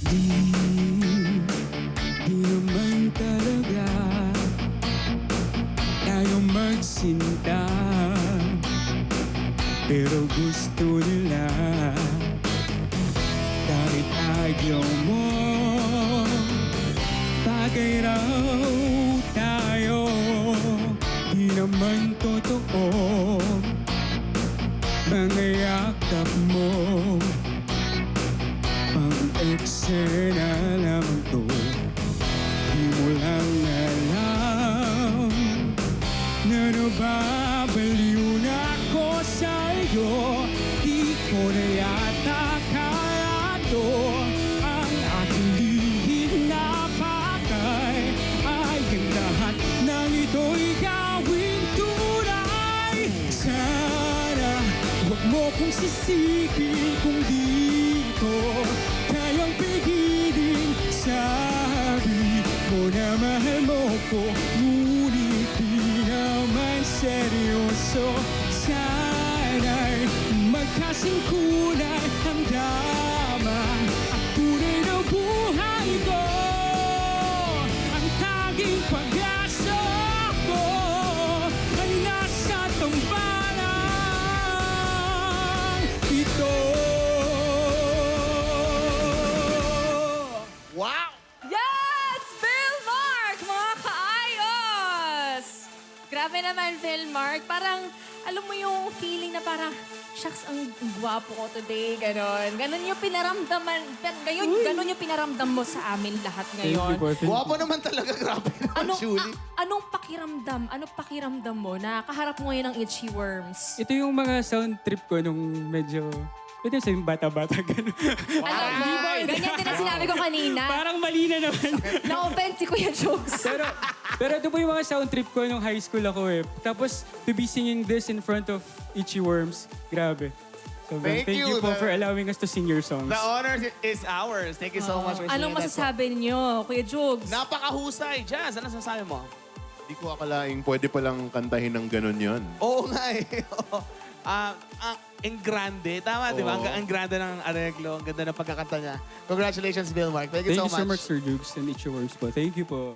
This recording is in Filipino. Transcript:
Di, di naman talaga tayo magsinta, pero gusto nila kahit ayaw mo, bagay raw tayo. Di naman totoo mga yakap mo, pang-eksena lamang to. Di mo lang alam na nababaliw na ako sa'yo. Di ko na yata kaya to, ang aking lihim na pakay ay ang lahat ng ito'y gawing tunay. Sana huwag mo kong sisipin kung di ko kayang pigilin. Sabi mo na mahal mo ko, ngunit di naman seryoso. Sana'y magkasingkulay ang drama at tunay na buhay ko. Ang tanging pag-asa ko ay nasa tambalang ito. Wow! Yes! Vilmark! Mga kaayos! Grabe naman, Vilmark. Parang, alam mo yung feeling na parang, shucks, ang gwapo ko today, ganon. Ganon yung pinaramdaman, ganon yung pinaramdam mo sa amin lahat ngayon. Guwapo naman talaga, grabe naman, Julie. Anong pakiramdam mo na kaharap mo ngayon ng itchy worms? Ito yung mga sound trip ko nung medyo, pwede sabihin bata-bata, gano'n. Alam mo, ganyan din ang sinabi ko kanina. Parang mali na naman. Na-offend si Kuya Jokes. pero ito po yung mga sound trip ko nung high school ako eh. Tapos, to be singing this in front of Itchy Worms, grabe. So, Thank thank you you, po for allowing us to sing your songs. The honor is ours. Thank you so much for Anong sharing that. masasabi niyo, Kuya Jokes? Napakahusay. Jazz, ano masasabi mo? Hindi ko akalaing pwede palang kantahin ng ganun yon. Oo nga eh. Ang grande. Tama, di ba? Oo. Ang grande ng areglo. Ang ganda ng pagkakanta niya. Congratulations, Vilmark. Thank you Thank so you so much, much. Sir Jukes and Itchy Worms po. Thank you po.